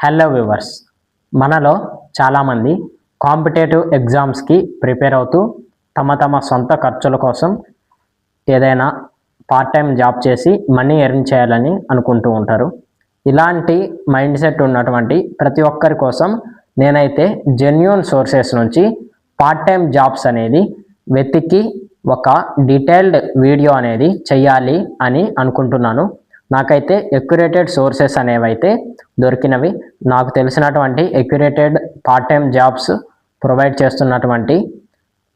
Hello viewers, మనలో చాలామంది competitive ఎగ్జామ్స్కి ప్రిపేర్ అవుతూ తమ సొంత ఖర్చుల కోసం ఏదైనా పార్ట్ టైం జాబ్ చేసి మనీ ఎర్న్ చేయాలని అనుకుంటూ ఉంటారు. ఇలాంటి మైండ్ సెట్ ఉన్నటువంటి ప్రతి ఒక్కరి కోసం నేనైతే జెన్యూన్ సోర్సెస్ నుంచి పార్ట్ టైం జాబ్స్ అనేది వెతికి ఒక డీటెయిల్డ్ వీడియో అనేది చేయాలి అని అనుకుంటున్నాను. నాకైతే ఎక్యురేటెడ్ సోర్సెస్ అనేవైతే దొరికినవి. నాకు తెలిసినటువంటి ఎక్యురేటెడ్ పార్ట్ టైం జాబ్స్ ప్రొవైడ్ చేస్తున్నటువంటి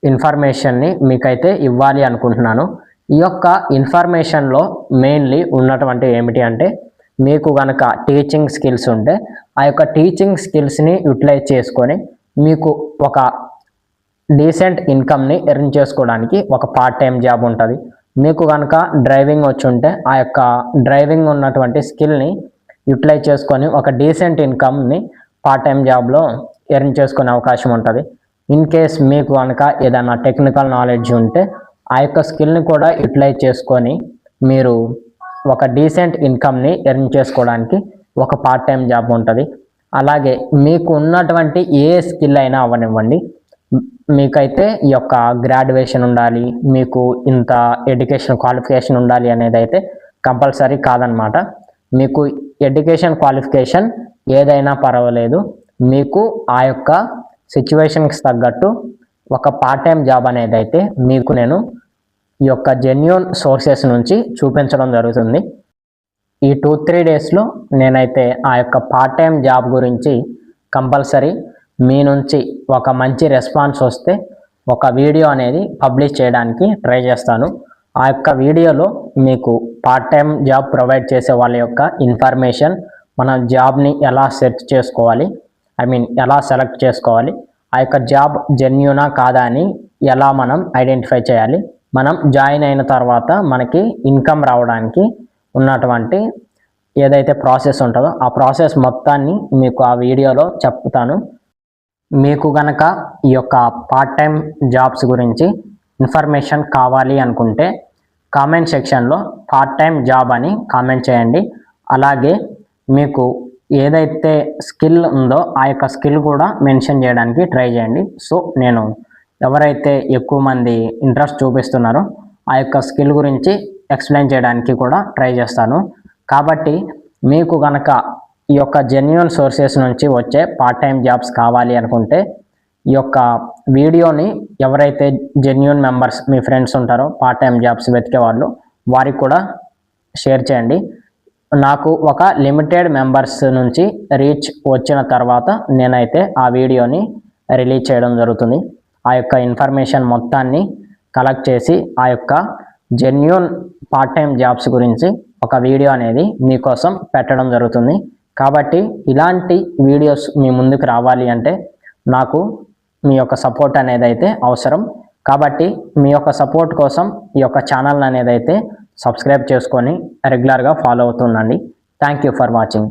ఇన్ఫర్మేషన్ని మీకైతే ఇవ్వాలి అనుకుంటున్నాను. ఈ యొక్క ఇన్ఫర్మేషన్లో మెయిన్లీ ఉన్నటువంటి ఏమిటి అంటే, మీకు కనుక టీచింగ్ స్కిల్స్ ఉంటే ఆ యొక్క టీచింగ్ స్కిల్స్ని యూటిలైజ్ చేసుకొని మీకు ఒక డీసెంట్ ఇన్కమ్ని ఎర్న్ చేసుకోవడానికి ఒక పార్ట్ టైం జాబ్ ఉంటుంది. మీకు కనుక డ్రైవింగ్ వచ్చి ఉంటే ఆ యొక్క డ్రైవింగ్ ఉన్నటువంటి స్కిల్ని యూటిలైజ్ చేసుకొని ఒక డీసెంట్ ఇన్కమ్ని పార్ట్ టైం జాబ్లో ఎర్న్ చేసుకునే అవకాశం ఉంటుంది. ఇన్ కేస్ మీకు కనుక ఏదైనా టెక్నికల్ నాలెడ్జ్ ఉంటే ఆ యొక్క స్కిల్ని కూడా యూటిలైజ్ చేసుకొని మీరు ఒక డీసెంట్ ఇన్కమ్ని ఎర్న్ చేసుకోవడానికి ఒక పార్ట్ టైం జాబ్ ఉంటుంది. అలాగే మీకు ఉన్నటువంటి ఏ స్కిల్ అయినా అవ్వనివ్వండి, మీకైతే ఈ యొక్క గ్రాడ్యుయేషన్ ఉండాలి, మీకు ఇంత ఎడ్యుకేషన్ క్వాలిఫికేషన్ ఉండాలి అనేది అయితే కంపల్సరీ కాదనమాట. మీకు ఎడ్యుకేషన్ క్వాలిఫికేషన్ ఏదైనా పర్వాలేదు, మీకు ఆ యొక్క సిచ్యువేషన్కి తగ్గట్టు ఒక పార్ట్ టైం జాబ్ అనేది అయితే మీకు నేను ఈ యొక్క జెన్యూన్ సోర్సెస్ నుంచి చూపించడం జరుగుతుంది. ఈ 2-3 డేస్లో నేనైతే ఆ యొక్క పార్ట్ టైం జాబ్ గురించి కంపల్సరీ మీ నుంచి ఒక మంచి రెస్పాన్స్ వస్తే ఒక వీడియో అనేది పబ్లిష్ చేయడానికి ట్రై చేస్తాను. ఆ యొక్క వీడియోలో మీకు పార్ట్ టైం జాబ్ ప్రొవైడ్ చేసే వాళ్ళ యొక్క ఇన్ఫర్మేషన్, మన జాబ్ని ఎలా సెర్చ్ చేసుకోవాలి, ఎలా సెలెక్ట్ చేసుకోవాలి, ఆ యొక్క జాబ్ జెన్యూనా కాదా అని ఎలా మనం ఐడెంటిఫై చేయాలి, మనం జాయిన్ అయిన తర్వాత మనకి ఇన్కమ్ రావడానికి ఉన్నటువంటి ఏదైతే ప్రాసెస్ ఉంటుందో ఆ ప్రాసెస్ మొత్తాన్ని మీకు ఆ వీడియోలో చెప్తాను. మీకు గనక ఈ యొక్క పార్ట్ టైం జాబ్స్ గురించి ఇన్ఫర్మేషన్ కావాలి అనుకుంటే కామెంట్ సెక్షన్లో పార్ట్ టైం జాబ్ అని కామెంట్ చేయండి. అలాగే మీకు ఏదైతే స్కిల్ ఉందో ఆ యొక్క స్కిల్ కూడా మెన్షన్ చేయడానికి ట్రై చేయండి. సో నేను ఎవరైతే ఎక్కువ మంది ఇంట్రెస్ట్ చూపిస్తున్నారో ఆ యొక్క స్కిల్ గురించి ఎక్స్ప్లెయిన్ చేయడానికి కూడా ట్రై చేస్తాను. కాబట్టి మీకు కనుక ఈ యొక్క జెన్యూన్ సోర్సెస్ నుంచి వచ్చే పార్ట్ టైం జాబ్స్ కావాలి అనుకుంటే ఈ యొక్క వీడియోని ఎవరైతే జెన్యూన్ మెంబర్స్ మీ ఫ్రెండ్స్ ఉంటారో పార్ట్ టైం జాబ్స్ వెతికే వాళ్ళు వారికి కూడా షేర్ చేయండి. నాకు ఒక లిమిటెడ్ మెంబర్స్ నుంచి రీచ్ వచ్చిన తర్వాత నేనైతే ఆ వీడియోని రిలీజ్ చేయడం జరుగుతుంది. ఆ యొక్క ఇన్ఫర్మేషన్ మొత్తాన్ని కలెక్ట్ చేసి ఆ యొక్క జెన్యూన్ పార్ట్ టైం జాబ్స్ గురించి ఒక వీడియో అనేది మీకోసం పెట్టడం జరుగుతుంది. కాబట్టి ఇలాంటి వీడియోస్ మీ ముందుకు రావాలి అంటే నాకు మీ యొక్క సపోర్ట్ అనేది అయితే అవసరం. కాబట్టి మీ యొక్క సపోర్ట్ కోసం ఈ యొక్క ఛానల్ అనేది అయితే సబ్స్క్రైబ్ చేసుకొని రెగ్యులర్గా ఫాలో అవుతుండండి. Thank you for watching.